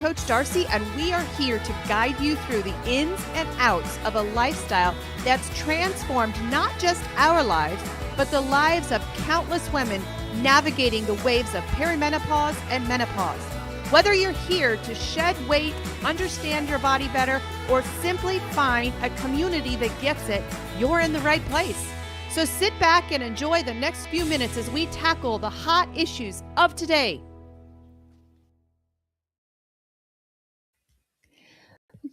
Coach Darcy, and we are here to guide you through the ins and outs of a lifestyle that's transformed not just our lives, but the lives of countless women navigating the waves of perimenopause and menopause. Whether you're here to shed weight, understand your body better, or simply find a community that gets it, you're in the right place. So sit back and enjoy the next few minutes as we tackle the hot issues of today.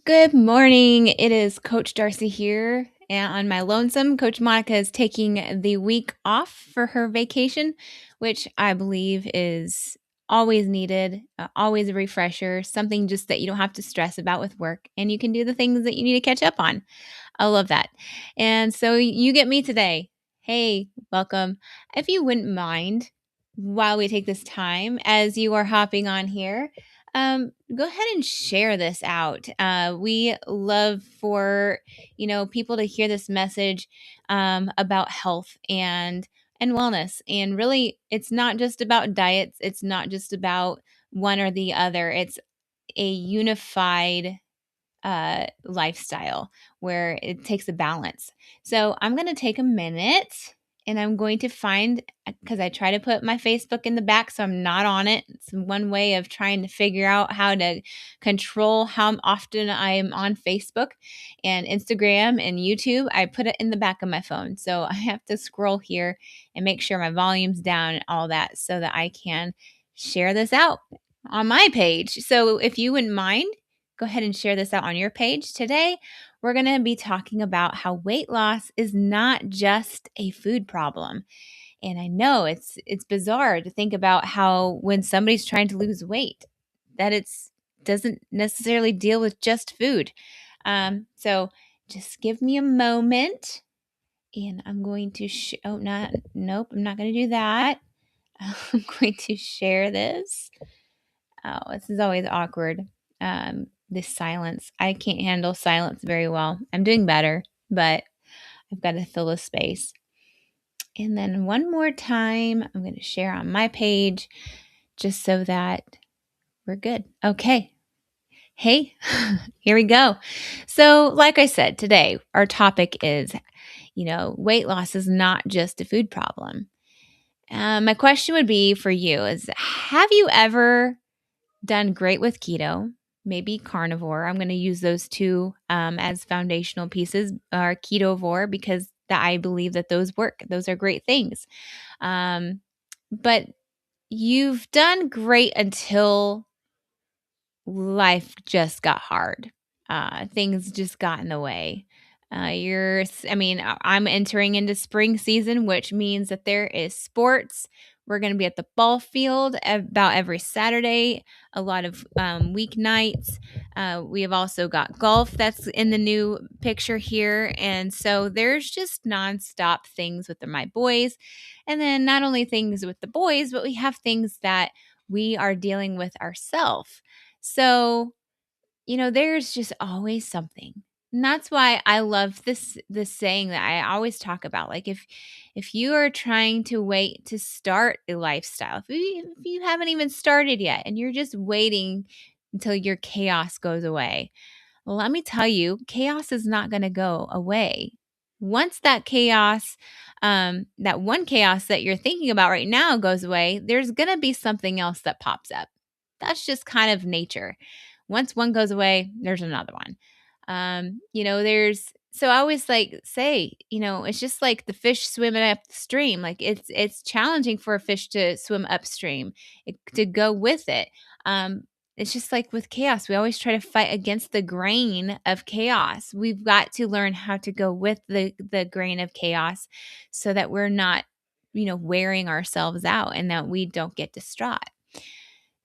Good morning. It is Coach Darcy here. And on my lonesome, Coach Monica is taking the week off for her vacation, which I believe is always needed, always a refresher, something just that you don't have to stress about with work, and you can do the things that you need to catch up on. I love that. And so you get me today. Hey, welcome. If you wouldn't mind, while we take this time as you are hopping on here, go ahead and share this out. We love for people to hear this message about health and wellness. And really, it's not just about diets. It's not just about one or the other. It's a unified lifestyle where it takes a balance. So I'm going to take a minute and I'm going to find, because I try to put my Facebook in the back so I'm not on it. It's one way of trying to figure out how to control how often I am on Facebook and Instagram and YouTube. I put it in the back of my phone. So I have to scroll here and make sure my volume's down and all that so that I can share this out on my page. So if you wouldn't mind, go ahead and share this out on your page. Today, we're going to be talking about how weight loss is not just a food problem. And I know it's bizarre to think about how when somebody's trying to lose weight, that it's doesn't necessarily deal with just food. So just give me a moment, and I'm going to I'm not going to do that. I'm going to share this. Oh, this is always awkward. This silence. I can't handle silence very well. I'm doing better, but I've got to fill the space. And then one more time, I'm going to share on my page just so that we're good. Okay. Hey, here we go. So, like I said, today our topic is, weight loss is not just a food problem. My question would be for you is, have you ever done great with keto, maybe carnivore? I'm going to use those two as foundational pieces, or ketovore, because I believe that those work. Those are great things. But you've done great until life just got hard. Things just got in the way. I'm entering into spring season, which means that there is sports. We're going to be at the ball field about every Saturday, a lot of weeknights. We have also got golf that's in the new picture here. And so there's just nonstop things with my boys. And then not only things with the boys, but we have things that we are dealing with ourselves. So, there's just always something. And that's why I love this saying that I always talk about. Like if you are trying to wait to start a lifestyle, if you haven't even started yet and you're just waiting until your chaos goes away, well, let me tell you, chaos is not going to go away. Once that chaos, that one chaos that you're thinking about right now goes away, there's going to be something else that pops up. That's just kind of nature. Once one goes away, there's another one. So I always say, it's just like the fish swimming upstream. Like it's challenging for a fish to swim upstream, to go with it. It's just like with chaos. We always try to fight against the grain of chaos. We've got to learn how to go with the grain of chaos so that we're not, wearing ourselves out and that we don't get distraught.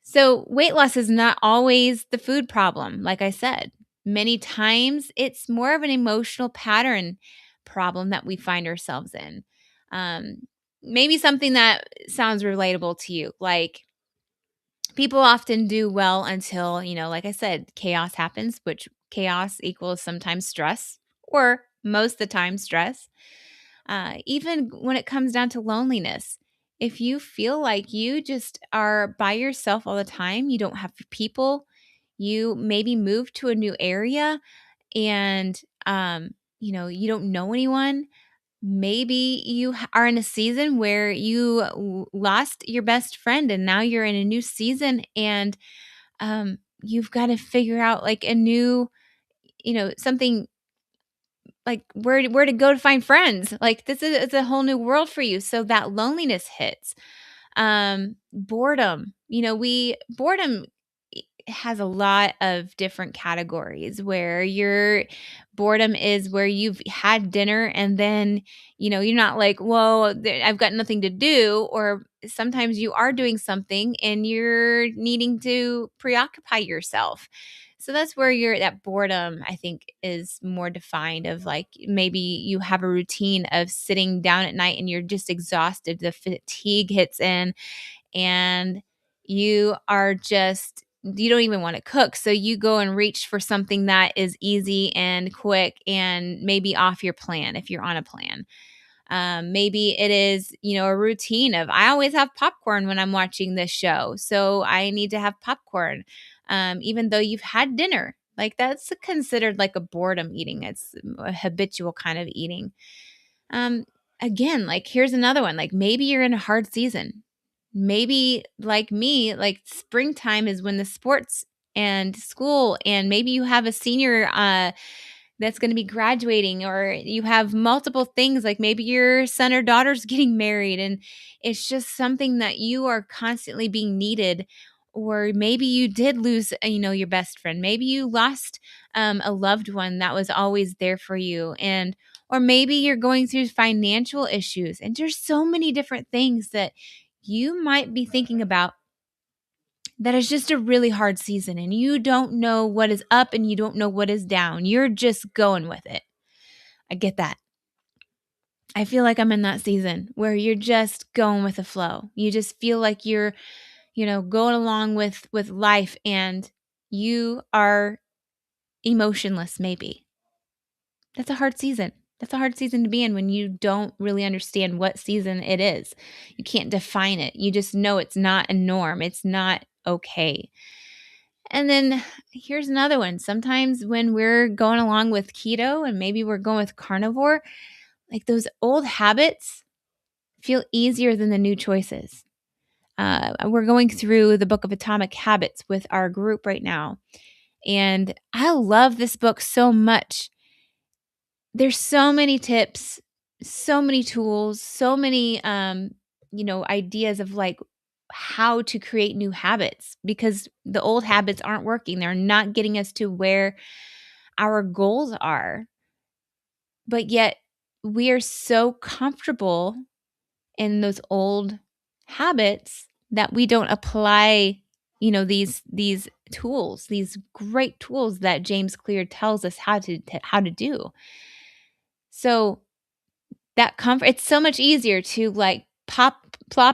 So weight loss is not always the food problem. Like I said, many times it's more of an emotional pattern problem that we find ourselves in. Maybe something that sounds relatable to you, like people often do well until, like I said, chaos happens, which chaos equals sometimes stress, or most of the time stress. Even when it comes down to loneliness, if you feel like you just are by yourself all the time, you don't have people, You maybe move to a new area and, you don't know anyone. Maybe you are in a season where you lost your best friend and now you're in a new season and you've got to figure out like a new, something like where to go to find friends. Like this is it's a whole new world for you. So that loneliness hits. Boredom. Boredom has a lot of different categories where your boredom is where you've had dinner and then, you're not like, whoa, I've got nothing to do. Or sometimes you are doing something and you're needing to preoccupy yourself. So that's where that boredom, I think, is more defined of like maybe you have a routine of sitting down at night and you're just exhausted. The fatigue hits in and you don't even want to cook. So you go and reach for something that is easy and quick and maybe off your plan if you're on a plan. Maybe it is, a routine of I always have popcorn when I'm watching this show. So I need to have popcorn, even though you've had dinner. Like that's considered like a boredom eating. It's a habitual kind of eating. Um, Again, like here's another one. Like maybe you're in a hard season. Maybe like me, like springtime is when the sports and school, and maybe you have a senior that's going to be graduating, or you have multiple things like maybe your son or daughter's getting married, and it's just something that you are constantly being needed. Or maybe you did lose, your best friend. Maybe you lost a loved one that was always there for you, and or maybe you're going through financial issues, and there's so many different things that you might be thinking about that is just a really hard season and you don't know what is up and you don't know what is down. You're just going with it. I get that. I feel like I'm in that season where you're just going with the flow. You just feel like you're, going along with life and you are emotionless maybe. That's a hard season. That's a hard season to be in when you don't really understand what season it is. You can't define it. You just know it's not a norm. It's not okay. And then here's another one. Sometimes when we're going along with keto and maybe we're going with carnivore, like those old habits feel easier than the new choices. We're going through the book of Atomic Habits with our group right now. And I love this book so much. There's so many tips, so many tools, so many, ideas of like how to create new habits because the old habits aren't working. They're not getting us to where our goals are. But yet we are so comfortable in those old habits that we don't apply, these tools, these great tools that James Clear tells us how to do. So that comfort, it's so much easier to like plop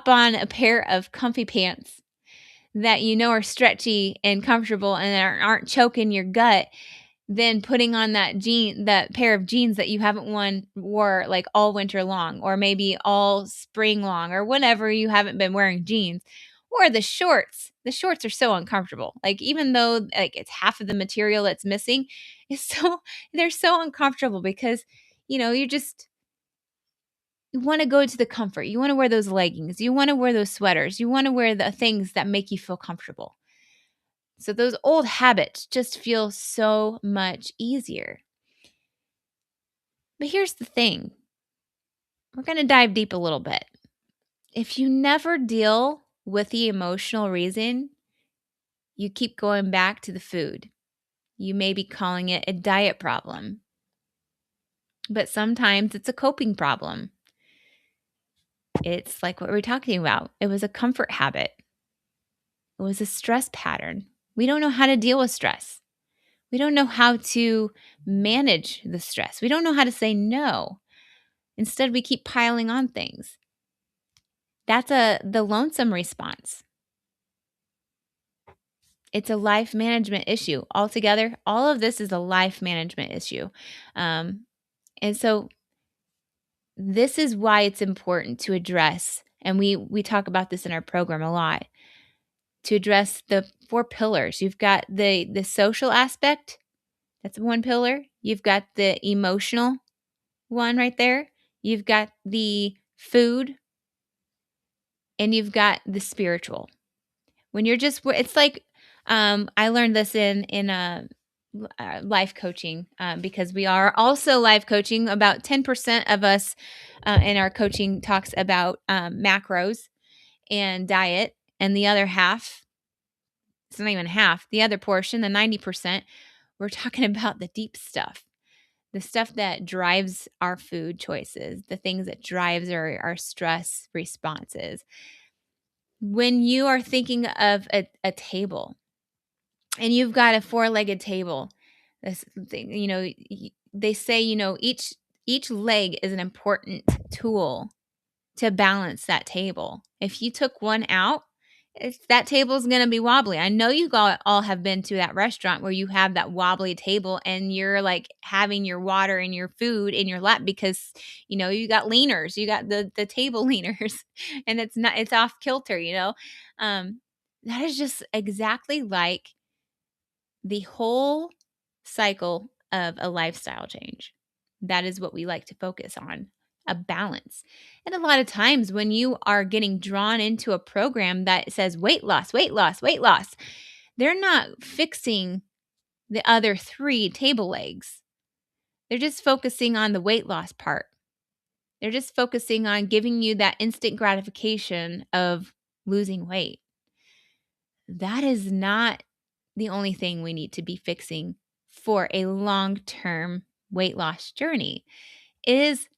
on a pair of comfy pants that are stretchy and comfortable and aren't choking your gut than putting on that pair of jeans that you haven't wore like all winter long or maybe all spring long or whenever you haven't been wearing jeans. Or the shorts. The shorts are so uncomfortable. Like even though like it's half of the material that's missing, they're so uncomfortable because you're just you want to go to the comfort. You want to wear those leggings. You want to wear those sweaters. You want to wear the things that make you feel comfortable. So those old habits just feel so much easier. But here's the thing. We're going to dive deep a little bit. If you never deal with the emotional reason, you keep going back to the food. You may be calling it a diet problem. But sometimes it's a coping problem. It's like what we're talking about. It was a comfort habit. It was a stress pattern. We don't know how to deal with stress. We don't know how to manage the stress. We don't know how to say no. Instead, we keep piling on things. That's the lonesome response. It's a life management issue. Altogether, all of this is a life management issue. And so this is why it's important to address, and we talk about this in our program a lot, to address the 4 pillars. You've got the social aspect. That's one pillar. You've got the emotional one right there. You've got the food, and you've got the spiritual. When you're just it's like, I learned this in life coaching, because we are also life coaching. About 10% of us in our coaching talks about macros and diet, and the other half, it's not even half, the other portion, the 90%, we're talking about the deep stuff, the stuff that drives our food choices, the things that drives our stress responses. When you are thinking of a table, and you've got a four-legged table, this thing, they say, each leg is an important tool to balance that table. If you took one out, that table's going to be wobbly. I know you all have been to that restaurant where you have that wobbly table and you're like having your water and your food in your lap because you got leaners, you got the table leaners, and it's off kilter. That is just exactly like the whole cycle of a lifestyle change. That is what we like to focus on, a balance. And a lot of times when you are getting drawn into a program that says weight loss, weight loss, weight loss, they're not fixing the other 3 table legs. They're just focusing on the weight loss part. They're just focusing on giving you that instant gratification of losing weight. That is not the only thing we need to be fixing for a long-term weight loss journey. It is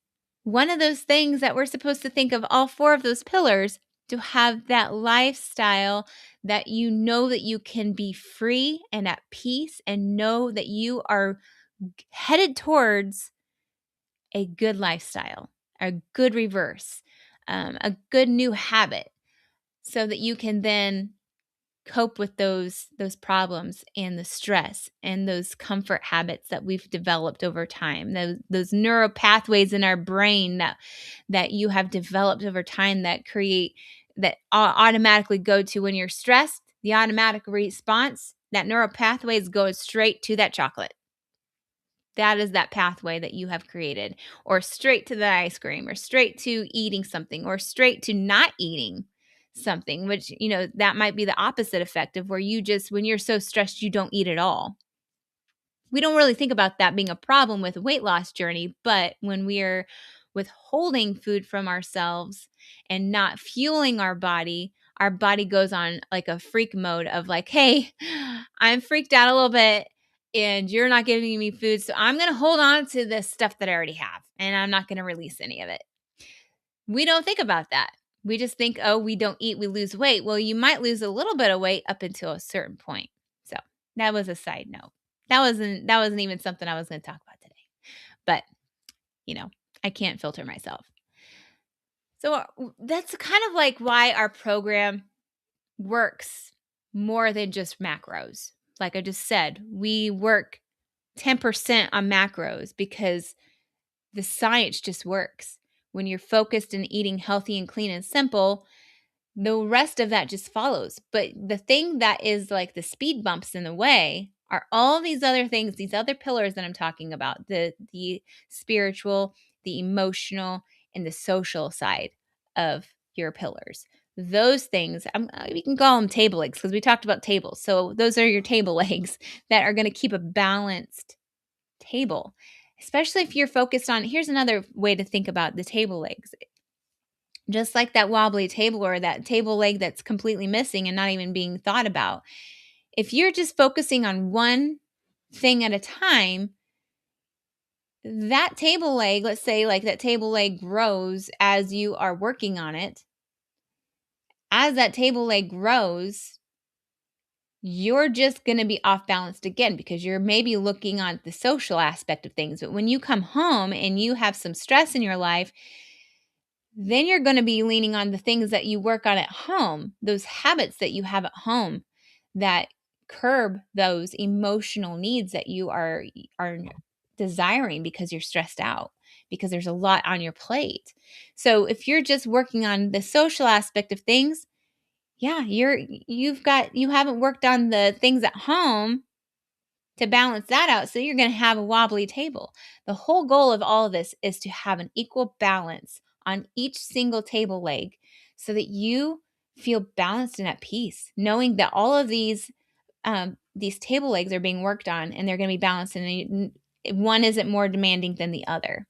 one of those things that we're supposed to think of all 4 of those pillars to have that lifestyle that that you can be free and at peace and know that you are headed towards a good lifestyle, a good reverse, a good new habit, so that you can then cope with those problems and the stress and those comfort habits that we've developed over time, those neural pathways in our brain that you have developed over time that automatically go to when you're stressed. The automatic response, that neural pathway is going straight to that chocolate. That is that pathway that you have created, or straight to the ice cream, or straight to eating something, or straight to not eating something, which, that might be the opposite effect of where when you're so stressed, you don't eat at all. We don't really think about that being a problem with a weight loss journey, but when we're withholding food from ourselves and not fueling our body goes on like a freak mode of like, hey, I'm freaked out a little bit and you're not giving me food. So I'm going to hold on to this stuff that I already have and I'm not going to release any of it. We don't think about that. We just think, oh, we don't eat, we lose weight. Well, you might lose a little bit of weight up until a certain point. So that was a side note. That wasn't even something I was going to talk about today. But, I can't filter myself. So that's kind of like why our program works more than just macros. Like I just said, we work 10% on macros because the science just works. When you're focused and eating healthy and clean and simple, the rest of that just follows. But the thing that is like the speed bumps in the way are all these other things, these other pillars that I'm talking about, the spiritual, the emotional, and the social side of your pillars. Those things, we can call them table legs because we talked about tables. So those are your table legs that are going to keep a balanced table, especially if you're focused on, here's another way to think about the table legs. Just like that wobbly table or that table leg that's completely missing and not even being thought about. If you're just focusing on one thing at a time, that table leg, let's say like that table leg grows as you are working on it. As that table leg grows, you're just going to be off balanced again because you're maybe looking on the social aspect of things. But when you come home and you have some stress in your life, then you're going to be leaning on the things that you work on at home, those habits that you have at home that curb those emotional needs that you are desiring because you're stressed out, because there's a lot on your plate. So if you're just working on the social aspect of things, yeah, you haven't worked on the things at home to balance that out. So you're going to have a wobbly table. The whole goal of all of this is to have an equal balance on each single table leg so that you feel balanced and at peace, knowing that all of these table legs are being worked on and they're going to be balanced and one isn't more demanding than the other.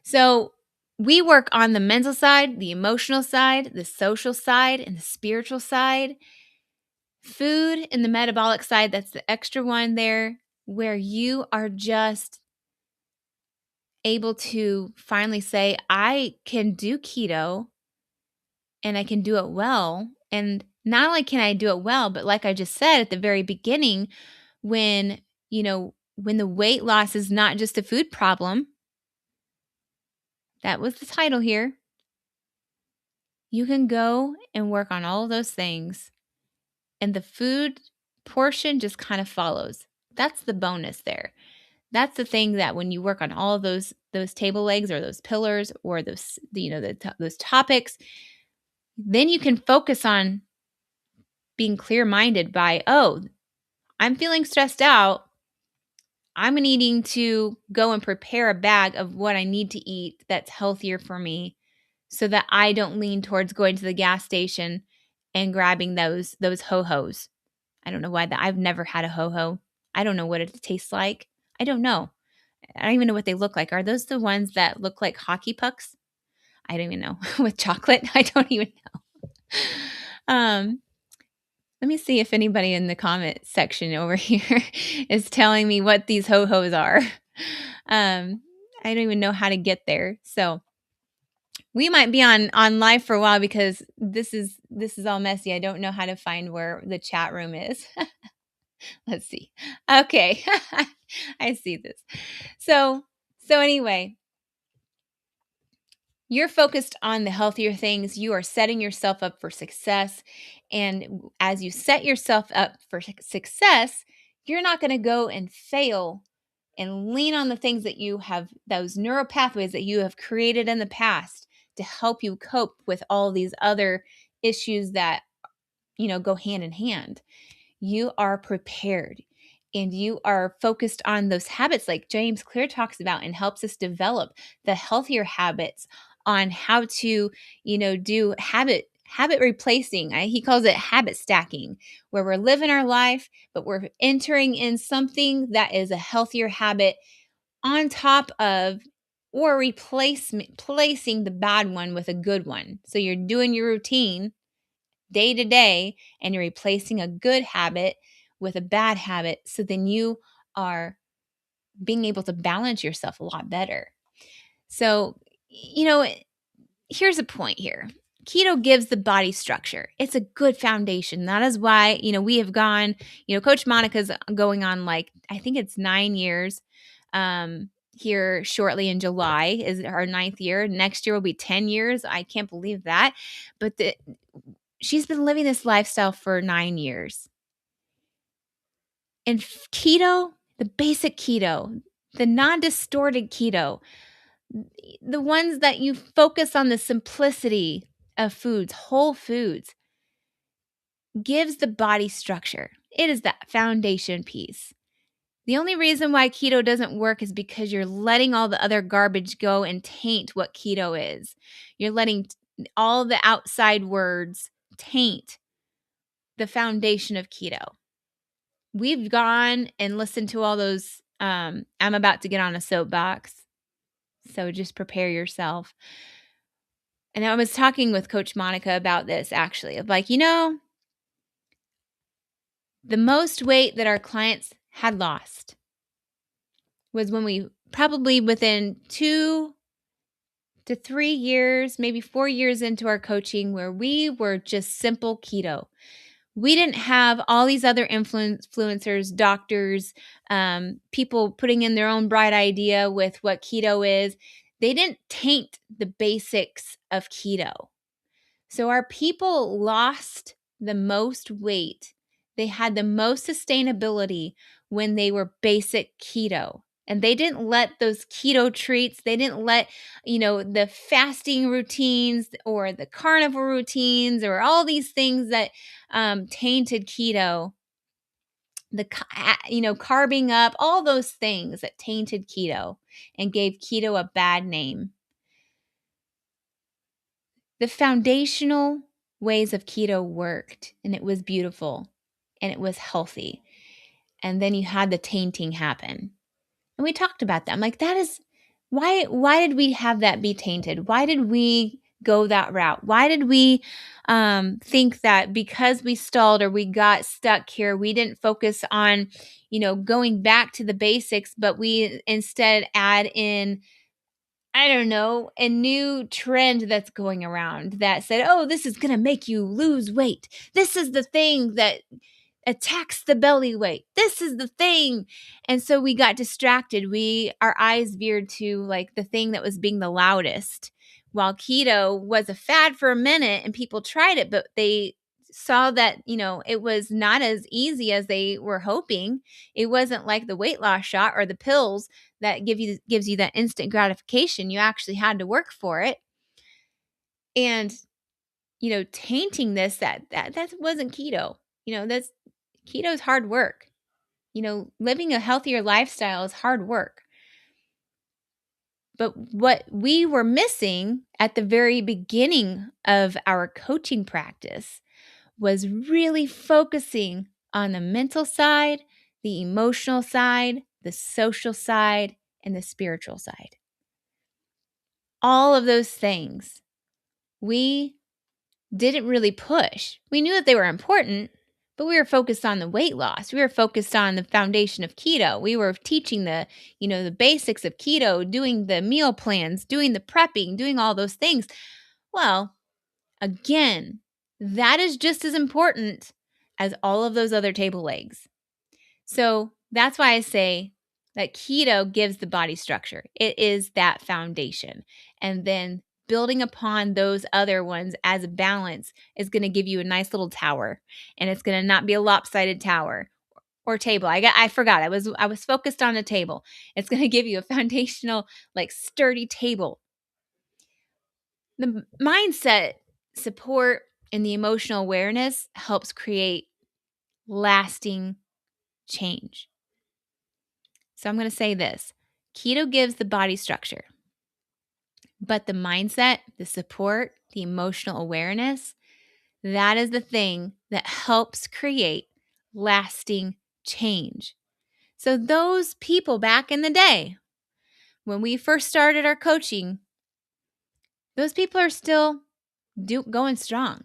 So we work on the mental side, the emotional side, the social side, and the spiritual side. Food and the metabolic side, that's the extra one there, where you are just able to finally say, I can do keto and I can do it well. And not only can I do it well, but like I just said at the very beginning, when, when the weight loss is not just a food problem, that was the title here. You can go and work on all of those things, and the food portion just kind of follows. That's the bonus there. That's the thing that when you work on all of those table legs or those pillars or those topics, then you can focus on being clear-minded by, oh, I'm feeling stressed out. I'm needing to go and prepare a bag of what I need to eat that's healthier for me so that I don't lean towards going to the gas station and grabbing those ho-hos. I don't know why that I've never had a ho-ho. I don't know what it tastes like. I don't know. I don't even know what they look like. Are those the ones that look like hockey pucks? I don't even know. With chocolate? I don't even know. Let me see if anybody in the comment section over here is telling me what these ho-hos are. I don't even know how to get there. So we might be on live for a while because this is all messy. I don't know how to find where the chat room is. Let's see. Okay. I see this. So anyway, you're focused on the healthier things. You are setting yourself up for success. And as you set yourself up for success, you're not going to go and fail and lean on the things that you have, those neural pathways that you have created in the past to help you cope with all these other issues that, go hand in hand. You are prepared and you are focused on those habits like James Clear talks about and helps us develop the healthier habits on how to, do habit replacing. He calls it habit stacking, where we're living our life, but we're entering in something that is a healthier habit on top of or replacing the bad one with a good one. So you're doing your routine day to day and you're replacing a good habit with a bad habit. So then you are being able to balance yourself a lot better. So, here's a point here. Keto gives the body structure. It's a good foundation. That is why, we have gone, Coach Monica's going on I think it's 9 years here shortly in July is our 9th year. Next year will be 10 years. I can't believe that. But she's been living this lifestyle for 9 years. And keto, the basic keto, the non-distorted keto, the ones that you focus on the simplicity of foods, whole foods, gives the body structure. It is that foundation piece. The only reason why keto doesn't work is because you're letting all the other garbage go and taint what keto is. You're letting all the outside words taint the foundation of keto. We've gone and listened to all those. I'm about to get on a soapbox, so just prepare yourself. And I was talking with Coach Monica about this actually, of the most weight that our clients had lost was when we probably within 2 to 3 years, maybe 4 years into our coaching, where we were just simple keto. We didn't have all these other influencers, doctors, people putting in their own bright idea with what keto is. They didn't taint the basics of keto. So our people lost the most weight. They had the most sustainability when they were basic keto. And they didn't let those keto treats, they didn't let, the fasting routines or the carnivore routines or all these things that tainted keto, carbing up, all those things that tainted keto and gave keto a bad name. The foundational ways of keto worked, and it was beautiful, and it was healthy. And then you had the tainting happen. And we talked about that. I'm like, that is why did we have that be tainted? Why did we go that route? Why did we think that because we stalled or we got stuck here, we didn't focus on, going back to the basics, but we instead add in, I don't know, a new trend that's going around that said, oh, this is going to make you lose weight. This is the thing that attacks the belly weight. This is the thing. And so we got distracted. Our eyes veered to like the thing that was being the loudest. While keto was a fad for a minute and people tried it, but they saw that, it was not as easy as they were hoping. It wasn't like the weight loss shot or the pills that gives you that instant gratification. You actually had to work for it. And, tainting this, that wasn't keto. That's keto is hard work. Living a healthier lifestyle is hard work. But what we were missing at the very beginning of our coaching practice was really focusing on the mental side, the emotional side, the social side, and the spiritual side. All of those things we didn't really push. We knew that they were important, but we were focused on the weight loss. We were focused on the foundation of keto. We were teaching the basics of keto, doing the meal plans, doing the prepping, doing all those things. Well, again, that is just as important as all of those other table legs. So that's why I say that keto gives the body structure. It is that foundation. And then building upon those other ones as a balance is going to give you a nice little tower, and it's going to not be a lopsided tower or table. I forgot. I was focused on a table. It's going to give you a foundational, like sturdy table. The mindset support and the emotional awareness helps create lasting change. So I'm going to say this. Keto gives the body structure. But the mindset, the support, the emotional awareness, that is the thing that helps create lasting change. So those people back in the day, when we first started our coaching, those people are still going strong.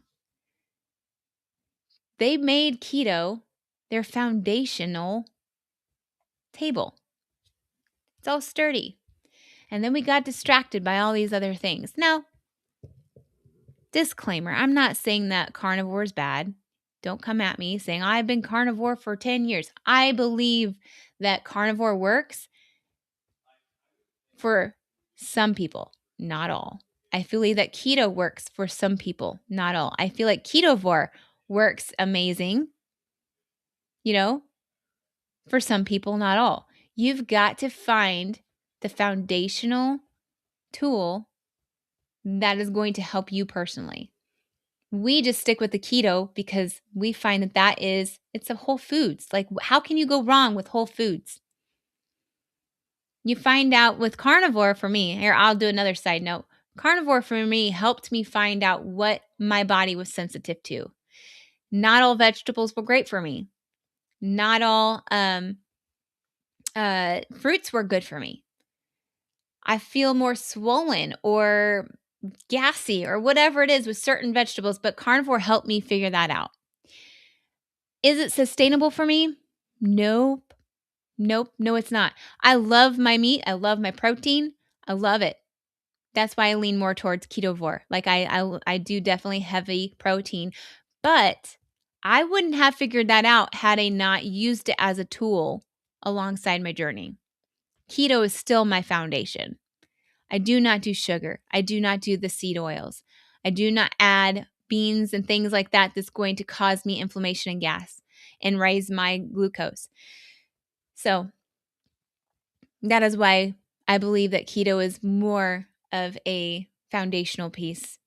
They made keto their foundational table. It's all sturdy. And then we got distracted by all these other things. Now, disclaimer, I'm not saying that carnivore is bad. Don't come at me saying, I've been carnivore for 10 years. I believe that carnivore works for some people, not all. I believe that keto works for some people, not all. I feel like ketovore works amazing, for some people, not all. You've got to find the foundational tool that is going to help you personally. We just stick with the keto because we find that it's a whole foods. Like, how can you go wrong with whole foods? You find out with carnivore for me, here, I'll do another side note. Carnivore for me helped me find out what my body was sensitive to. Not all vegetables were great for me. Not all fruits were good for me. I feel more swollen or gassy or whatever it is with certain vegetables, but carnivore helped me figure that out. Is it sustainable for me? Nope. No, it's not. I love my meat. I love my protein. I love it. That's why I lean more towards ketovore. Like I do definitely heavy protein, but I wouldn't have figured that out had I not used it as a tool alongside my journey. Keto is still my foundation. I do not do sugar. I do not do the seed oils. I do not add beans and things like that that's going to cause me inflammation and gas and raise my glucose. So That is why I believe that keto is more of a foundational piece.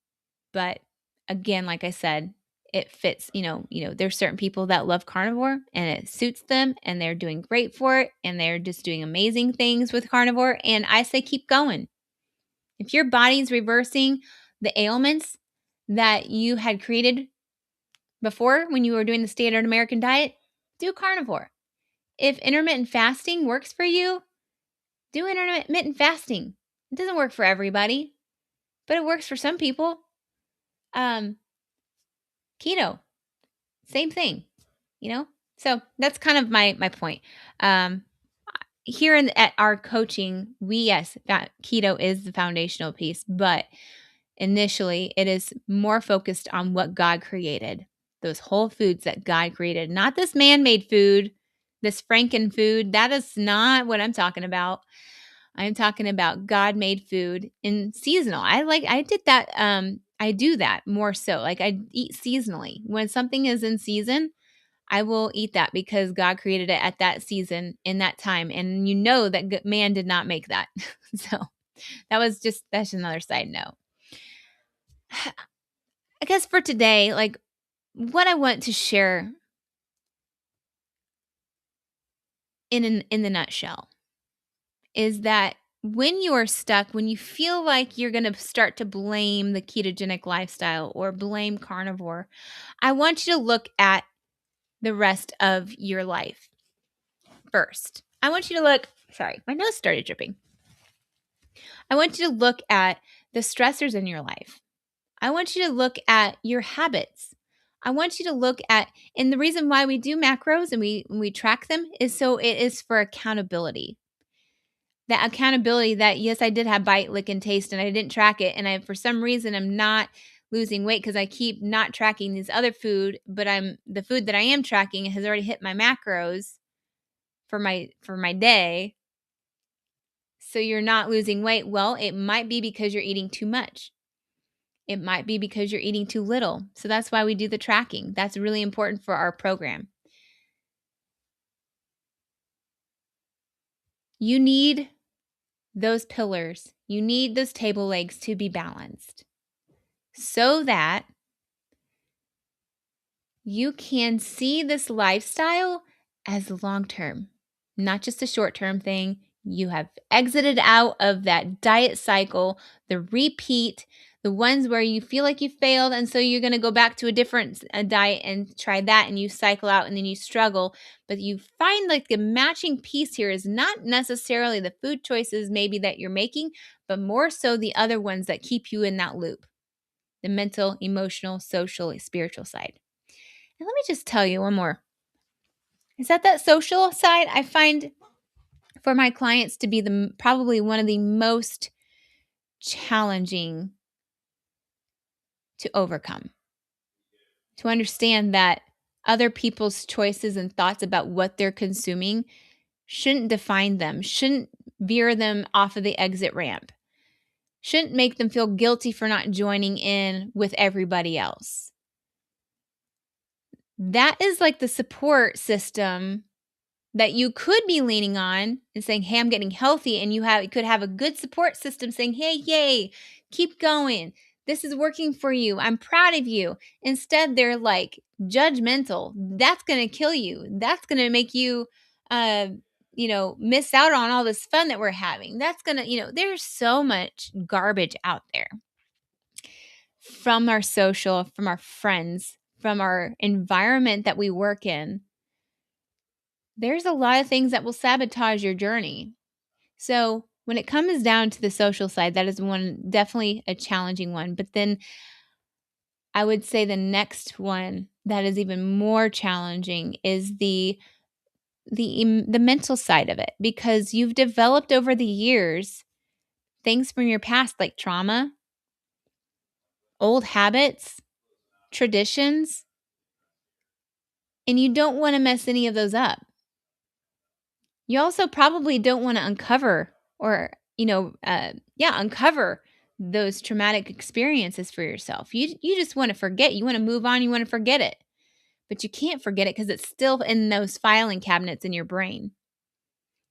But again, like I said, it fits, there's certain people that love carnivore and it suits them and they're doing great for it and they're just doing amazing things with carnivore. And I say keep going. If your body's reversing the ailments that you had created before when you were doing the standard American diet, do carnivore. If intermittent fasting works for you, do intermittent fasting. It doesn't work for everybody, but it works for some people. Keto, same thing, So that's kind of my point. Here at our coaching, that keto is the foundational piece, but initially it is more focused on what God created, those whole foods that God created, not this man-made food, this Franken food. That is not what I'm talking about. I'm talking about God-made food and seasonal. I did that. I do that more so. Like I eat seasonally. When something is in season, I will eat that because God created it at that season in that time. And that man did not make that. So that's another side note. I guess for today, like what I want to share in the nutshell is that when you are stuck, when you feel like you're going to start to blame the ketogenic lifestyle or blame carnivore, I want you to look at the rest of your life first. I want you to look, sorry, my nose started dripping. I want you to look at the stressors in your life. I want you to look at your habits. I want you to look at, and the reason why we do macros and we track them is so it is for accountability. That accountability that, yes, I did have bite, lick, and taste, and I didn't track it. And for some reason, I'm not losing weight because I keep not tracking these other food, but the food that I am tracking has already hit my macros for my day. So you're not losing weight. Well, it might be because you're eating too much. It might be because you're eating too little. So that's why we do the tracking. That's really important for our program. You need those pillars. You need those table legs to be balanced so that you can see this lifestyle as long-term, not just a short-term thing. You have exited out of that diet cycle, the repeat, the ones where you feel like you failed, and so you're going to go back to a different diet and try that, and you cycle out, and then you struggle. But you find like the matching piece here is not necessarily the food choices maybe that you're making, but more so the other ones that keep you in that loop, the mental, emotional, social, spiritual side. And let me just tell you one more. Is that social side I find for my clients to be probably one of the most challenging to overcome. To understand that other people's choices and thoughts about what they're consuming shouldn't define them, shouldn't veer them off of the exit ramp, shouldn't make them feel guilty for not joining in with everybody else. That is like the support system that you could be leaning on and saying, hey, I'm getting healthy. And you could have a good support system saying, hey, yay, keep going. This is working for you. I'm proud of you. Instead, they're like judgmental. That's going to kill you. That's going to make you, miss out on all this fun that we're having. That's going to, there's so much garbage out there from our social, from our friends, from our environment that we work in. There's a lot of things that will sabotage your journey. So when it comes down to the social side, that is definitely a challenging one. But then I would say the next one that is even more challenging is the mental side of it, because you've developed over the years things from your past like trauma, old habits, traditions, and you don't want to mess any of those up. You also probably don't want to uncover uncover those traumatic experiences for yourself. You just want to forget. You want to move on. You want to forget it. But you can't forget it because it's still in those filing cabinets in your brain.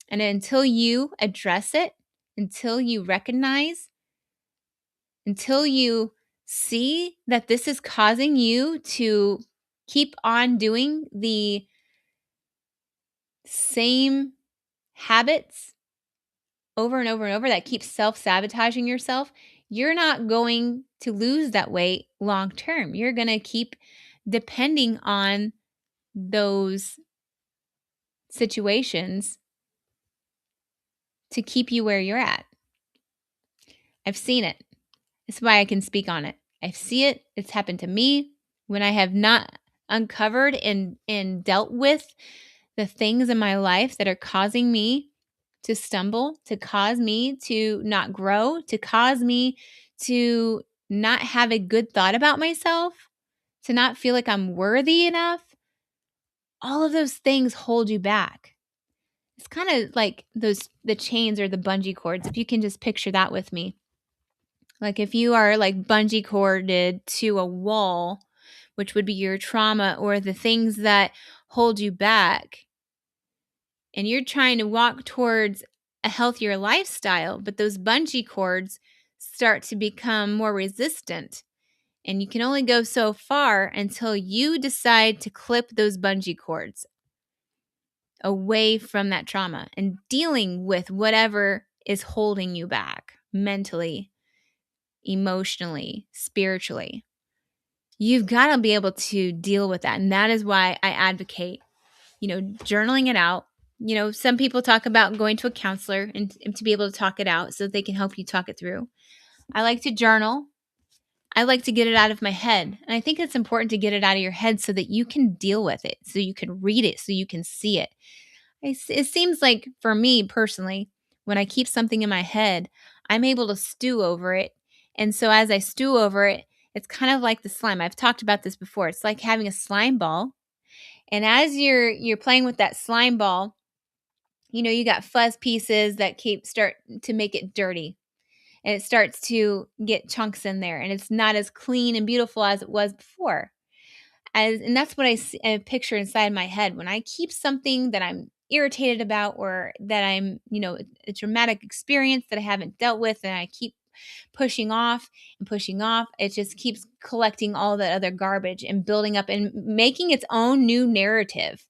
And until you address it, until you recognize, until you see that this is causing you to keep on doing the same habits over and over and over that keep self-sabotaging yourself, you're not going to lose that weight long term. You're going to keep depending on those situations to keep you where you're at. I've seen it. That's why I can speak on it. I see it. It's happened to me when I have not uncovered and dealt with the things in my life that are causing me to stumble, to cause me to not grow, to cause me to not have a good thought about myself, to not feel like I'm worthy enough. All of those things hold you back. It's kind of like the chains or the bungee cords, if you can just picture that with me. Like if you are like bungee corded to a wall, which would be your trauma or the things that hold you back, and you're trying to walk towards a healthier lifestyle, but those bungee cords start to become more resistant. And you can only go so far until you decide to clip those bungee cords away from that trauma and dealing with whatever is holding you back mentally, emotionally, spiritually. You've got to be able to deal with that. And that is why I advocate, journaling it out. Some people talk about going to a counselor and to be able to talk it out so that they can help you talk it through. I like to journal. I like to get it out of my head. And I think it's important to get it out of your head so that you can deal with it, so you can read it, so you can see it. It seems like for me personally, when I keep something in my head, I'm able to stew over it. And so as I stew over it, it's kind of like the slime. I've talked about this before. It's like having a slime ball. And as you're playing with that slime ball, you got fuzz pieces that start to make it dirty. And it starts to get chunks in there. And it's not as clean and beautiful as it was before. And that's what I picture inside my head. When I keep something that I'm irritated about or that I'm, a traumatic experience that I haven't dealt with and I keep pushing off and pushing off, it just keeps collecting all that other garbage and building up and making its own new narrative.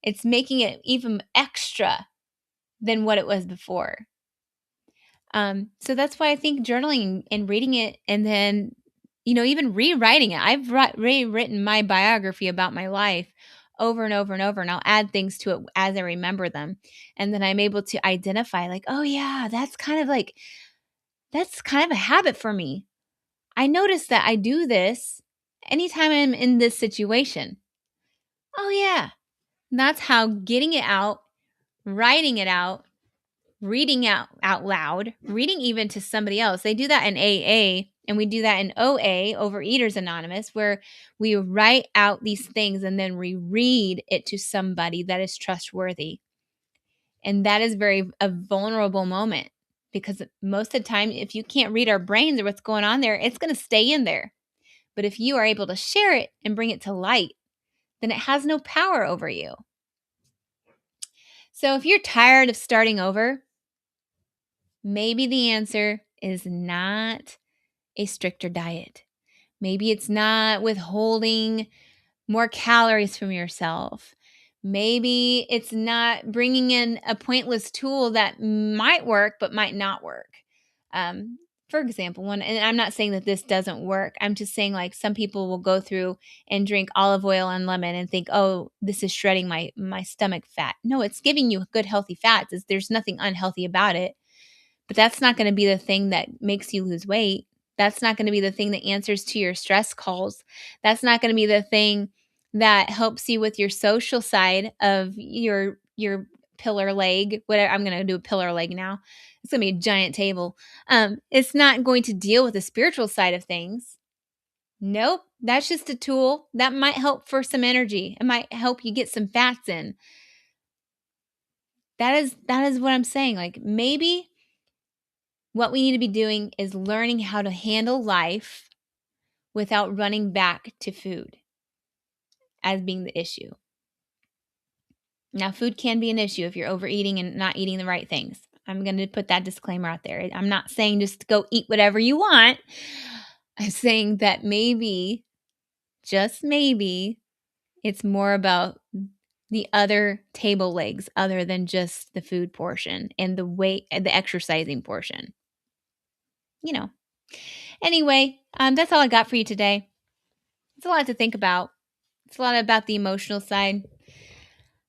It's making it even extra than what it was before. So that's why I think journaling and reading it and then, even rewriting it. I've rewritten my biography about my life over and over and over, and I'll add things to it as I remember them. And then I'm able to identify like, oh yeah, that's kind of a habit for me. I notice that I do this anytime I'm in this situation. Oh yeah. That's how getting it out, writing it out, reading out loud, reading even to somebody else. They do that in AA and we do that in OA, Overeaters Anonymous, where we write out these things and then we read it to somebody that is trustworthy. And that is a vulnerable moment because most of the time, if you can't read our brains or what's going on there, it's going to stay in there. But if you are able to share it and bring it to light, then it has no power over you. So if you're tired of starting over, maybe the answer is not a stricter diet. Maybe it's not withholding more calories from yourself. Maybe it's not bringing in a pointless tool that might work but might not work. For example, and I'm not saying that this doesn't work. I'm just saying like some people will go through and drink olive oil and lemon and think, oh, this is shredding my stomach fat. No, it's giving you good healthy fats. There's nothing unhealthy about it. But that's not going to be the thing that makes you lose weight. That's not going to be the thing that answers to your stress calls. That's not going to be the thing that helps you with your social side of your pillar leg. Whatever, I'm going to do a pillar leg now. It's going to be a giant table. It's not going to deal with the spiritual side of things. Nope, that's just a tool that might help for some energy. It might help you get some fats in. That is what I'm saying. Like maybe what we need to be doing is learning how to handle life without running back to food as being the issue. Now, food can be an issue if you're overeating and not eating the right things. I'm going to put that disclaimer out there. I'm not saying just go eat whatever you want. I'm saying that maybe, just maybe, it's more about the other table legs other than just the food portion and the exercising portion. You know. Anyway, that's all I got for you today. It's a lot to think about. It's a lot about the emotional side.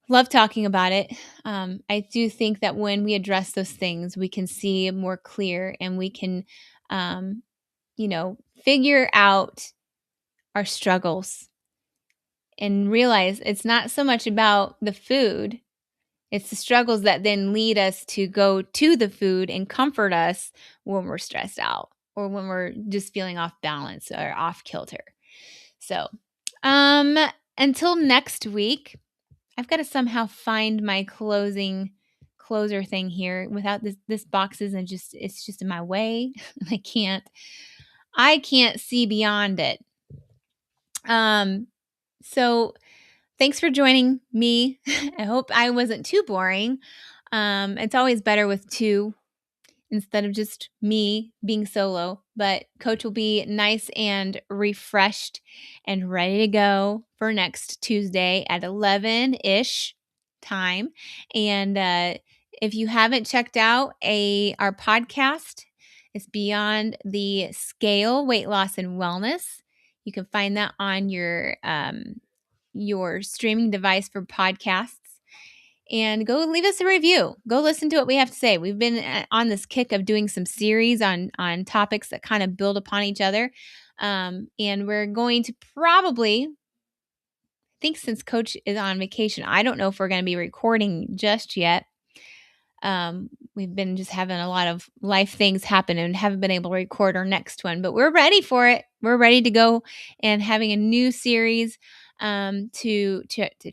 Love talking about it. I do think that when we address those things, we can see more clear and we can, um, figure out our struggles and realize it's not so much about the food. It's the struggles that then lead us to go to the food and comfort us when we're stressed out or when we're just feeling off balance or off kilter. So, until next week, I've got to somehow find my closer thing here without this box isn't just it's just in my way. I can't see beyond it. So thanks for joining me. I hope I wasn't too boring. It's always better with two instead of just me being solo. But Coach will be nice and refreshed and ready to go for next Tuesday at 11-ish time. And if you haven't checked out our podcast, it's Beyond the Scale, Weight Loss and Wellness. You can find that on your streaming device for podcasts. And go leave us a review. Go listen to what we have to say. We've been on this kick of doing some series on topics that kind of build upon each other. And we're going to probably, I think since Coach is on vacation, I don't know if we're going to be recording just yet. We've been just having a lot of life things happen and haven't been able to record our next one, but we're ready for it. We're ready to go and having a new series to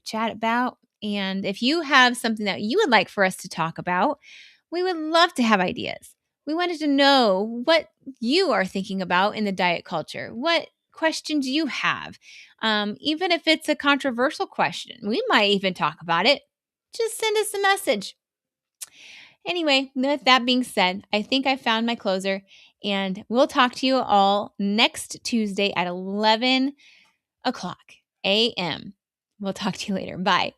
chat about. And if you have something that you would like for us to talk about, we would love to have ideas. We wanted to know what you are thinking about in the diet culture. What questions you have. Even if it's a controversial question, we might even talk about it. Just send us a message. Anyway, with that being said, I think I found my closer, and we'll talk to you all next Tuesday at 11 o'clock a.m. We'll talk to you later. Bye.